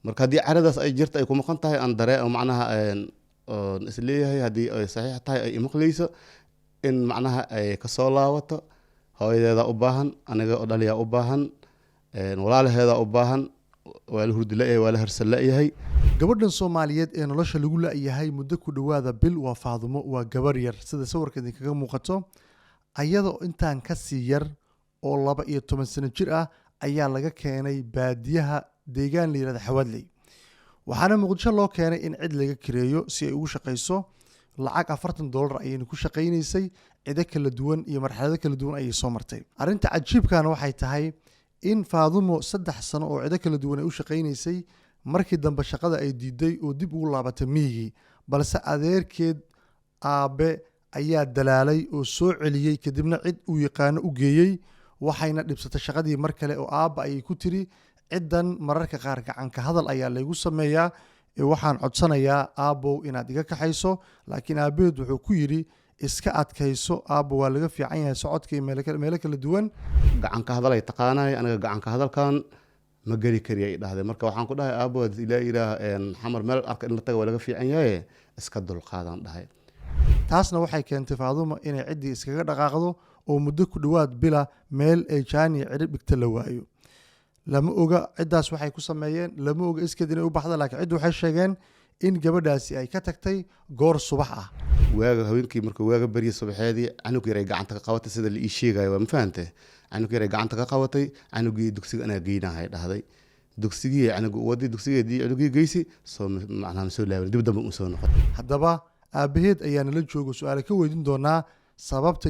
marka haddii caradaas ay jirto ay ku maqan tahay aan daree macnaha isleeyahay haddii ay saxiix tahay ay imaqleyso in macnaha ay kasoo laabato hooyadeeda u baahan aniga oo dhaliya u baahan walaalaheeda u baahan waa la hurdi la-yahay waa la harsan la-yahay. gabadhan Soomaaliyeed ee nolosha lagu la-yahay muddo ku dhawaada bil waa Faadumo, waa gabar yar sida sawirka idinkaga muuqato, ayadoo intaan ka sii yar oo 12 sano jir ah ayaa laga keenay baadiyaha deegaan la yiraahdo Xawadley. waxaana Muqdisho loo keenay in cid laga kireeyo si ay ugu shaqeyso. lacag $40 ayayna ku shaqeynaysay, cida kala duwan iyo marxalado kala duwan ayay soo martay. arrinta cajiibkana waxay tahay in Faadumo 3 sano oo cida kala duwan ay u shaqeynaysay, markii dambe shaqada ay diiday oo dib ugu laabatay miyigii, balse adeerkeed aabe ayaa dalaalay oo soo celiyay kadibna cid uu yaqaano u geeyay. waxayna dhibsatay shaqadii mar kale oo aabba ayay ku tiri ciddan mararka qaar gacanka hadal ayaa laygu sameeyaa waxaan codsanayaa aabbow inaad iga kaxayso. laakiin aabaheed wuxuu ku yidhi iska adkayso aabbo, waa laga fiican yahay socodka iyo meelo kala duwan. gacanka hadal ay taqaanay aniga gacanka hadalkan ma geli kari ay dhahday. marka waxaan ku dhahay aabbo ilaa ilaah xamar meel arka in la tago waa laga fiican yahay iska dulqaadan dhahay. taasna waxay keentay Faadumo inay ciddii iskaga dhaqaaqdo oo muddo ku dhawaad bila meel ay jaaniya cirib dhigta la waayo. lama oga ciddaas waxay ku sameeyeen, lama oga iskeed inay u baxda, laakiin ciddu waxay sheegeen in gabadhaasi ay ka tagtay goor subax ah. waaga haweenkii markuu waaga bariyay subaxeedii canug yar ay gacanta ka qabatay sida la ii sheegayo waa ma fahantay. canug yar ay gacanta ka qabatay, canugii dugsiga anaa geynahay dhahday. dugsigii canugu waday dugsigeedii canugii geysi soo macnaha soo laaban dib dambe u soo noqon. haddaba aabaheed ayaa nala joogo su'aalo ka weydiin doonaa sababta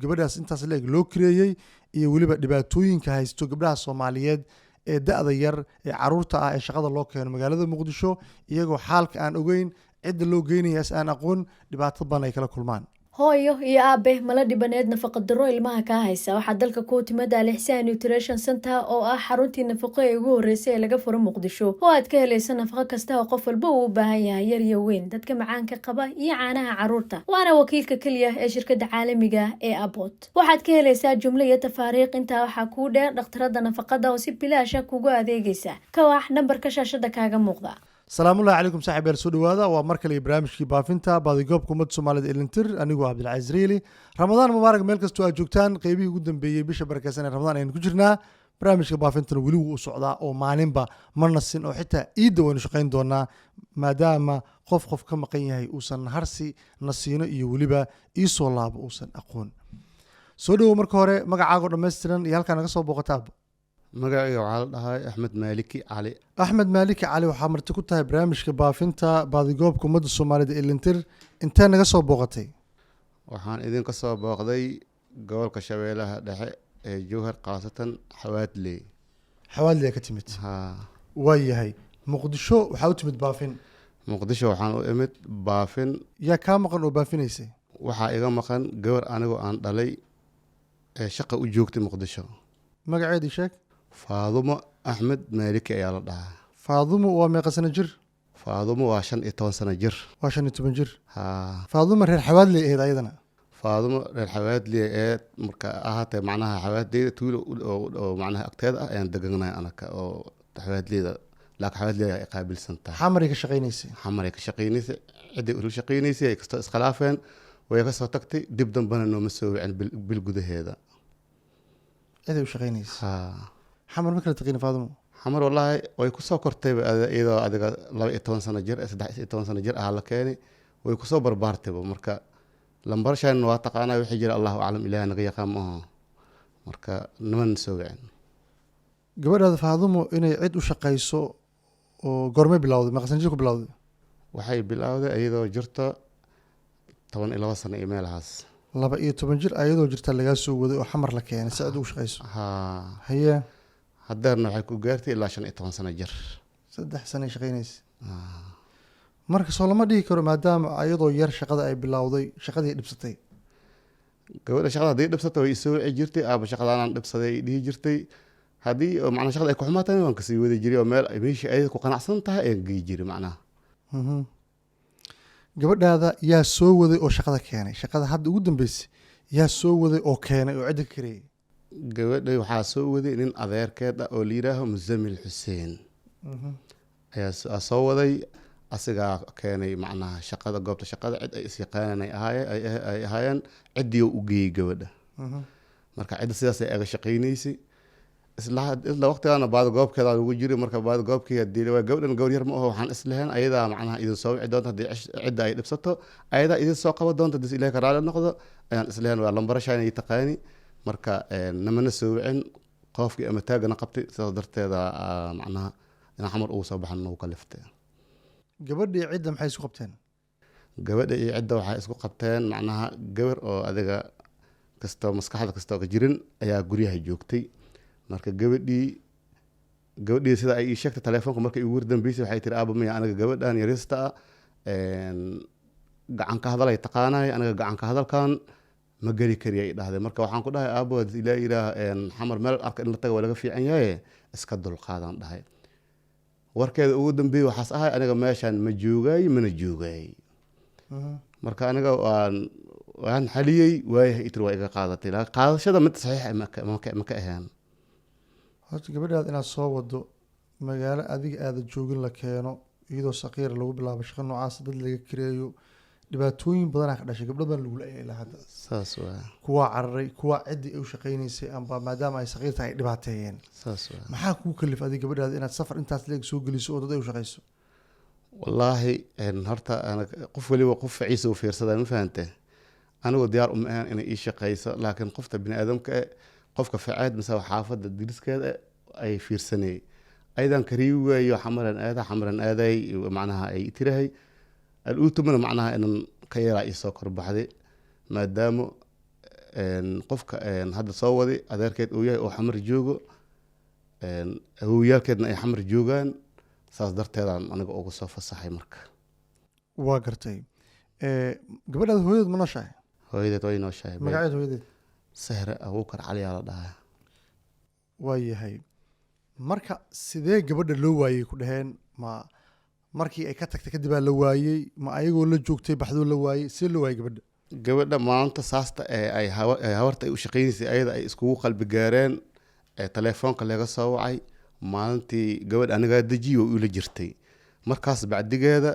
gabadhaas intaas leeg loo kireeyey iyo weliba dhibaatooyinka haysto gabdhaha Soomaaliyeed ee da'da yar ee caruurta ah ee shaqada loo keeno magaalada Muqdisho iyagoo xaalka aan ogeyn cidda loo geynayaas aan aqoon dhibaato badan ay kala kulmaan. hooyo iyo aabe mala dhibaneed nafaqa darro ilmaha ka haysa waxaa dalka ku timid Al-Ihsan Nutrition Center oo ah xaruntii nafaqo ee ugu horeysay ee laga furo Muqdisho oo aad ka helayso nafaqo kasta oo qof walba uu u baahan yahay, yar iyo weyn, dadka macaanka qaba iyo caanaha caruurta. waana wakiilka kaliya ee shirkadda caalamiga ee Abbott. waxaad ka helaysaa jumlo iyo tafaariiq. intaa waxaa kuu dheer dhakhtarada nafaqada oo si bilaash ah kugu adeegaysa. ka wax nambarka shaashada kaaga muuqda. salaamullahi calaykum saaxiibayaal, soo dhawaada. waa mar kale barnaamijkii baafinta baadigoobka ummadda Soomaaliyeed Elintir, anigoo Cabdilcasiis Riili. ramadaan mubaarak meel kastoo aad joogtaan. qeybihii ugu dambeeyey bisha barakeysan ee ramadaan ayaynu ku jirnaa. barnaamijka baafintana weli wuu u socdaa oo maalinba ma nasin oo xitaa ciidda waynu shaqayn doonaa maadaama qof ka maqan yahay uusan harsi nasiino iyo weliba iisoo laabo uusan aqoon. soo dhawow marka hore magacaagoo dhammaystiran iyo halkaa naga soo booqataaba. magacayga waxaa la dhahay Axmed Maaliki Cali. axmed maaliki cali waxaa marti ku tahay barnaamijka baafinta baadigoobka ummadda Soomaaliyeed Elintir. intee naga soo booqatay? waxaan idinka soo booqday gobolka Shabeellaha Dhexe ee Jowhar qaasatan Xawadley. Xawadley ka timid. waayahay Muqdisho waxaa u timid baafin. Muqdisho waxaan u imid baafin. yaa kaa maqan oo baafinaysay? waxaa iga maqan gabar anigoo aan dhalay ee shaqa u joogtay Muqdisho. magaceedii sheeg. Faadumo Axmed Maaliki ayaa la dhahaa. Faadumo waa meeqa sano jir? Faadumo waa 15 sano jir. waa 15 jir. Faadumo reer Xawadley ahayd ayadana. Faadumo reer Xawadley ee marka ahaatay macnaha Xawadley tuulo oo macnaha agteeda ah ayaan deganay anaka oo Xawadleyda laakiin Xawadley ay qaabilsan tahay. xamar ka shaqeynaysay. xamar ka shaqeynaysay cidii u shaqeynaysay ay kasta iskhilaafeen way ka soo tagtay dib dambana nooma soo wicin bil gudaheeda. cidii u shaqeynaysay xamar ma kala taqin Faadumo? xamar wallahi way ku soo kortay iyadoo adiga 12 sano jir 13 sano jir ah la keenay way ku soo barbaartay marka lambar shan waa taqaanaa wixii jira Allahu a'lam ilaahay naga yaqaan ma marka niman soo wicin. gabadhaada Faadumo inay cid u shaqeyso oo goorma bilowday ma qasan jir ku bilowday? waxay bilowday iyadoo jirta 12 sano iyo meelahaas. 12 jir ayadoo jirta laga soo waday oo xamar la keenay si cid u shaqeyso. haye haddana waxay ku gaartay ilaa 15 sano jir. 3 sano shaqeynaysay. marka soo lama dhigi karo maadaama ayadoo yar shaqada ay bilowday shaqadii dhibsatay. gabadha shaqada hadii dhibsatay way soo wici jirtay aaba shaqadaan dhibsaday dhihi jirtay hadii macna shaqada ay ku xumaatay waan ka sii wadi jiray oo meel ay meeshii ay ku qanacsan tahay ay geey jiray macna. gabadhaada yaa soo waday oo shaqada keenay? shaqada hadda ugu dambeysay yaa soo waday oo keenay oo cid ka kareeyay? gabadhay waxaa soo waday nin adeerkeed ah oo la yiraahdo Muzammil Xuseen. ayaa soo waday asigaa keenay macnaha shaqada goobta shaqada cid ay isyaqaanaan ay ahaayeen ciddii u geeyey gabadha marka cidda sidaas ay aga shaqaynaysay isla waqtigaana baada goobkeeda lagu jiray marka baada goobkii hadii waa gabadhan gawar yar ma aho waxaan islahayn ayadaa macnaha idin soo wici doonta haddii cidda ay dhibsato ayadaa idin soo qaban doonta hadii ilaahay ka raali noqdo ayaan islahayn waa lambarashaan ay taqaani marka namana soo wicin qofkii ama taagana qabtay sidaas darteeda macnaha inaan xamar ugu soo baxan ugu kaliftay gabadhii cidda maxay isku qabteen gabadha iyo cidda waxay isku qabteen macnaha gabar oo adiga kastoo maskaxda kastoo ka jirin ayaa guryaha joogtay marka gabadhii sida ay ii sheegtay telefoonka markay ugu dambeysay waxay tiri aaba miya aniga gabadhan yarista ah gacan ka hadal ay taqaanay aniga gacan ka hadalkan ma geli kari ay dhahday marka waxaan ku dhahay aabo ilaa ilaah xamar meel arka in la taga waa laga fiican yahay iska dulqaadan dhahay warkeeda ugu dambeeyay waxaas ahay aniga meeshaan ma joogay mana joogay marka aniga waan xaliyey waayahay itri waa iga qaadatay laakiin qaadashada mid saxiix ma ka ahaan horta gabadhaad inaad soo wado magaalo adiga aada joogin la keeno iyadoo saqiira lagu bilaabo shaqo noocaas dad laga kireeyo dhibaatooyin badanaa ka dhashay gabdho baan lagula ilaa hadda saas waa kuwaa cararay kuwaa ciddii ay u shaqaynaysay amba maadaama ay saqiirta ay dhibaateeyeen saas waa maxaa kuu kalif adiga gabadhaada inaad safar intaas leeg soo geliso oo dad ay u shaqayso wallaahi horta qof waliba qof faciisa u fiirsadaa ma fahante anigu diyaar uma ahan inay ii shaqayso laakiin qofta bini aadamka qofka faceed mise xaafadda diriskeeda ay fiirsanayay aydan kariibi waayo xamaran aaday macnaha ay tirahay aluutumana macnaha inan ka yaraa ii soo korbaxday maadaama qofka hadda soo waday adeerkeed uu yahay oo xamar joogo awowyaalkeedna ay xamar joogaan saas darteedaan aniga ugu soo fasaxay marka waa gartay gabadhaada hooyadeed ma nooshahay hooyadeed way nooshahay magaceed hooyadeed sahre abuukar caliyaa la dhahaa waayahay marka sidee gabadha loo waayey ku dhaheen ma markii ay ka tagtay kadib aa la waayey ma ayagoo la joogtay baxdoo la waayey sidee loo waayey gabadha maalinta saasta ay habarta ay u shaqaynaysay ayada ay iskugu qalbi gaareen telefoonka laga soo wacay maalintii gabadh anigaa dejiyo ula jirtay markaas bacdigeeda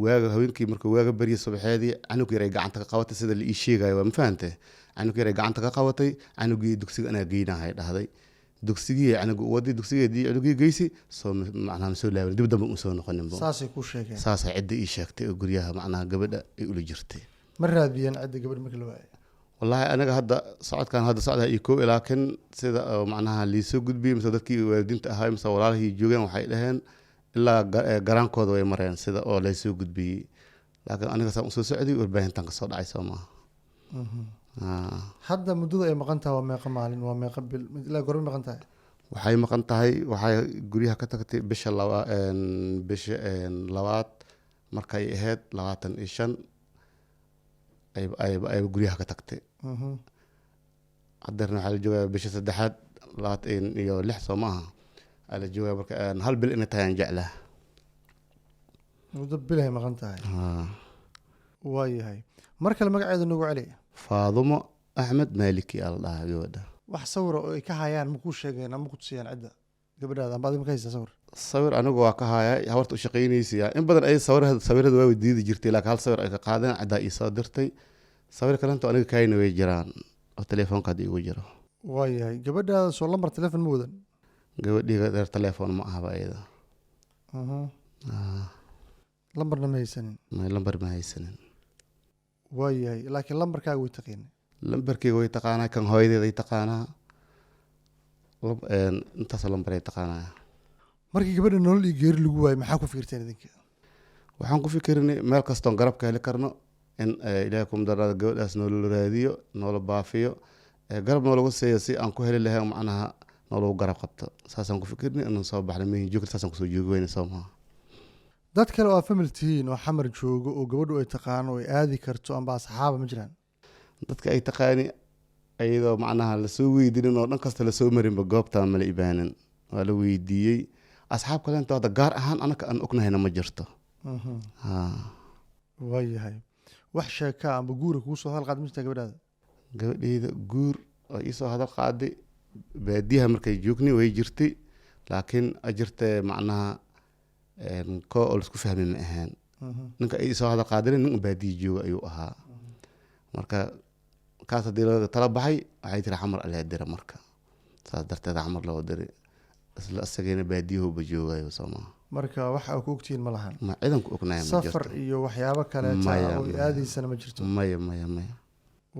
waaga haweenkii markuu waaga baryay subaxeedii canug yar ay gacanta ka qabatay sida la ii sheegayo waa ma fahante canug yar ay gacanta ka qabatay canugii dugsiga anaa geynahay dhahday dugsigii canugu waday dugsigeedii canugii geysi soo macnaha soo laaban dib dambe soo noqonin saasay ku sheegeen saasay cidda ii sheegtay oo guryaha macnaha gabadha ay ula jirtay ma raadiyeen cidda gabadh markii la waayay wallaahi aniga hadda socodkan socdaa io koob laakiin sida macnaha liisoo gudbiyey mise dadkii waalidiinta ahaa mise walaalihii joogeen waxay dhaheen ilaa garaankooda way mareen sida oo laysoo gudbiyey laakiin aniga saan usoo socday warbaahintan kasoo dhacay soo maaha hadda muddada ay maqan tahay waa meeqa maalin waa meeqa bil ilaa gorma maqan tahay waxay maqan tahay waxay guryaha ka tagtay bisha labaad markay ahayd 25 ay guryaha ka tagtay hadeerna waxaa la joogaa bisha 3 26 soo maaha ala joogaa marka hal bil inay tahay aan jeclaa muddo bilahay maqan tahay waayahay mar kale magaceeda noogu celiya faadumo axmed maaliki aa la dhahaa gabadha wax sawira oo ay ka hayaan makuu sheegeen ama ku tusiyaan cidda gabadhaada amba adiga ma ka haysaa sawir anigu waa ka hayaa habarta u shaqaynaysiya in badan ay sawirada waa diidi jirtay laakiin hal sawir ay ka qaadeen ciddaa ii soo dirtay sawir kalento aniga kaayna way jiraan oo telefoonka hadda igu jiro waayahay gabadhaada soo lambar telefoon ma wadan gabadhiiga dheer telefoon ma ahaba iyada lambarna ma haysanin lambar ma haysanin waayahay laakiin lambarkaaga way taqiinay lambarkeyga way taqaanaa kan hooyadeed ay taqaanaa intaas lambar ay taqaanaa markii gabadha nolol iyo geeri lagu waayay maxaa ku fikirteen idinka waxaan ku fikirinay meel kastoon garabka heli karno in ilaahay kumdarada gabadhaas noola raadiyo noola baafiyo garab noolagu seeyo si aan ku heli lahayn macnaha noolagu garab qabto saasaan ku fikirnay inaan soo baxnay mihin joogta saasaan kusoo joogi weyna soo maha dad kale oo family tihiin oo xamar joogo oo gabadhu ay taqaano ay aadi karto amba asxaaba ma jiraan dadka ay taqaani ayadoo macnaha lasoo weydiinin oo dhan kasta lasoo marinba goobtaan mala ibaanin waa la weydiiyey asxaab kalento hadda gaar ahaan anaka aan ognahayna ma jirto waayahay wax sheekaa amba guura kugu soo hadal qaad ma jirtaa gabadhaada gabadheyda guur oo iisoo hadal qaaday baadiyaha markay joogni way jirtay laakiin ajirtee macnaha koo oo laisku fahmi ma ahaan ninka ay soo hada qaadanin nin baadiyo jooga ayuu ahaa marka kaas haddii laga tala baxay waxay tiri xamar alee dira marka saas darteed xamar loo diray isla asagayna baadiyahuba joogayo soomaa marka waxa ku ogtiin ma lahan ma ciidan ku ognaay ma jirto safar iyo waxyaabo kale oo aadiisana ma jirto maya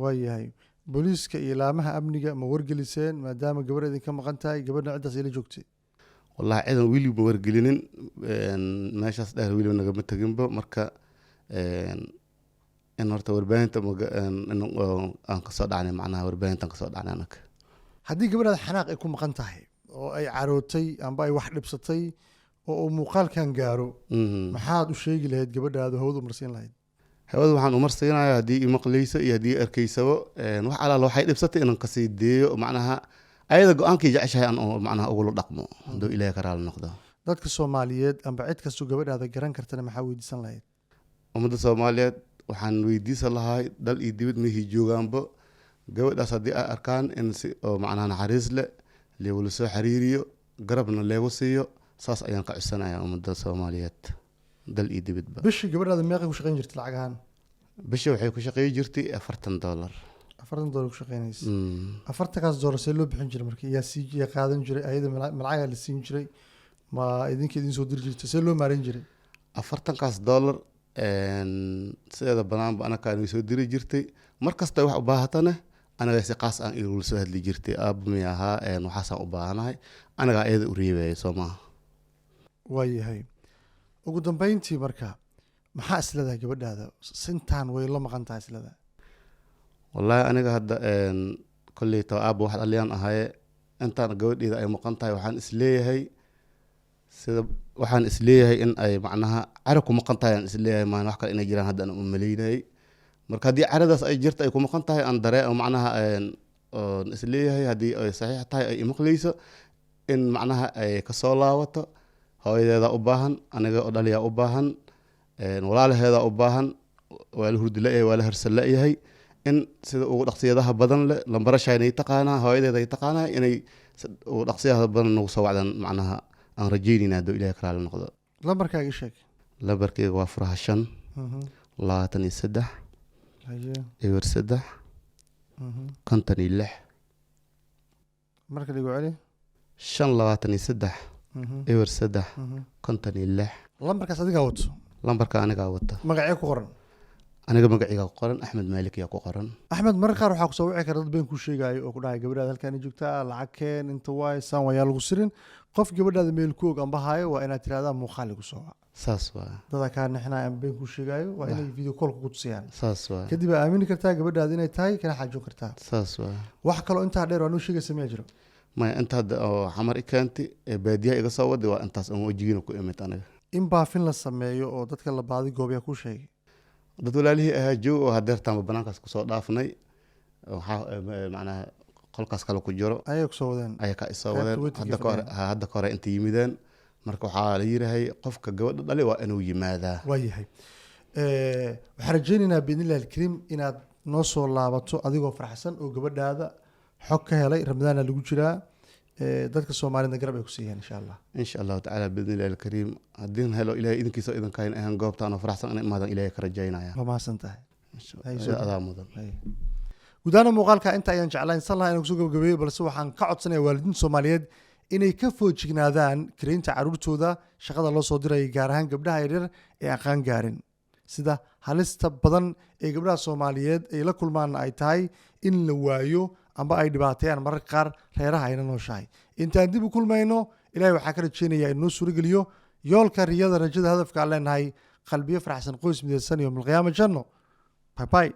waayahay booliiska iyo laamaha amniga ma wargeliseen maadaama gabar idinka maqan tahay gabadha ciddaas ila joogtay wallahi ciidan weli ma wargelinin meeshaas dheer weli nagama teginba marka in horta warbaahinta aan kasoo dhacnay macnaha warbaahintan kasoo dhacnay anaka haddii gabadhaada xanaaq ay ku maqan tahay oo ay carootay amba ay wax dhibsatay oo muuqaalkan gaaro maxaad u sheegi lahayd gabadhaada hawada umarsiin lahayd hawada waxaan umarsiinayaa haddii imaqlayso iyo haddii arkaysabo wax alaala waxay dhibsatay inaan kasii deeyo macnaha ayada go-aankii jeceshahay aan macnaha ugula dhaqmo hadduu ilaahay ka raali noqdo dadka soomaaliyeed amba cid kastoo gabadhaada garan kartana maxaa weydiisan lahayd ummadda soomaaliyeed waxaan weydiisan lahay dal iyo dibad meehii joogaanba gabadhaas haddii ay arkaan in si oo macnaha naxariis leh leegula soo xiriiriyo garabna leegu siiyo saas ayaan ka codsanayaa ummadda soomaaliyeed dal iyo dibadba bishii gabadhaada meeqay ku shaqayn jirtay lacag ahaan bishii waxay ku shaqeey jirtay $40 $40 ku shaqeynaysa $40 see loo bixin jiray markii yaa qaadan jiray ayada malacaga la siin jiray ma idinka idin soo diri jirtay see loo maareyn jiray $40 sideeda banaanba anakaan soo diri jirtay markasta wax u baahatana anaga si qaas aan igula soo hadli jirtay aabba mi ahaa waxaasaan u baahanahay anagaa iyada u reebaya soo maaha waayahay ugu dambeyntii marka maxaa isleedahay gabadhaada sintaan way la maqan tahay isleedahay wallaahi aniga hadda kolley taba aabba wax dhaliyaan ahaye intaan gabadheeda ay maqan tahay waxaan isleeyahay in ay macnaha cari ku maqan tahay aan isleeyahay maan wax kale inay jiraan hadda aan u maleynayay marka haddii caradaas ay jirta ay ku maqan tahay aan daree macnaha isleeyahay haddii ay saxiix tahay ay imaqlayso in macnaha ay kasoo laabato hooyadeeda u baahan aniga oo dhaliyaa u baahan walaalaheeda u baahan waa la hurdi la-yahay waa la harsan la-yahay in sida ugu dhaqsiyadaha badan leh lambarashaynay taqaanaa hooyadeeda ay taqaanaa inay ugu dhaqsiyadaha badan nagu soo wacdaan macnaha aan rajeynayna hadduu ilahay ka raali noqdo lambarkaaga ii sheeg lambarkeyga waa 5 ewer 3 56 marka dhigo celi 5 ewer 3 56 lambarkaas adigaa wato lambarka anigaa wata magacee ku qoran aniga magacayga ku qoran axmed maalik ayaa ku qoran axmed marka qaar waxaa kusoo wici kara dad been kuu sheegaayo oo ku dhahay gabadhaada halkaani joogtaa lacag keen inta waay saan wayaa lagu sirin qof gabadhaada meel ku og amba haayo waa inaad tirahdaa muuqaal igu soo wac saas waa dadaa kaa nixinaya amba been kuu sheegaayo waa inay video callka ku tusiyaan saas waa kadib aa aamini kartaa gabadhaada inay tahay kana xaajoon kartaa saas waa wax kaloo intaa dheer waa noo sheegaysa miyaa jiro maya inta hadda oo xamar i keentay ee baadiyaha iga soo waday waa intaas aan wajigiina ku imid aniga in baafin la sameeyo oo dadka la baadi goobayaa kuu sheegay dad walaalihii ahaa joog oo hadeertaanba banaankaas kusoo dhaafnay waxaa macnaha qolkaas kale ku jiro ayay kusoo wadeen ayay ka isoo wadeen hadda ka hore inta yimideen marka waxaa la yirahay qofka gabadha dhali waa inuu yimaadaa waayahay waxaan rajeynaynaa biidnillahi alkariim inaad noo soo laabato adigoo faraxsan oo gabadhaada xog ka helay ramadaana lagu jiraa dadka soomaalida garab ay ku siiyeen insha allahu tacaala biidnillahi alkariim haddiin helo ilahay idinkiisa idinkayn ahaan goobtaan oo faraxsan in imaadan ilahay ka rajaynaya waa mahadsan tahay adaa mudan gudaana muuqaalka inta ayaan jeclayn san lahaa inaan kusoo gabagabeeyo balse waxaan ka codsanaya waalidiinta soomaaliyeed inay ka foojignaadaan karaynta caruurtooda shaqada loo soo diraya gaar ahaan gabdhaha yaryar ee aqaan gaarin sida halista badan ee gabdhaha soomaaliyeed ay la kulmaan ay tahay in la waayo amba ay dhibaateeyaan mararka qaar reeraha ayna nooshahay intaan dib u kulmayno ilahay waxaa ka rajeynayaa inoo suurageliyo yoolka riyada rajada hadafka aan leenahay qalbiyo faraxsan qoys midaysan iyo malqiyaama janno bye bye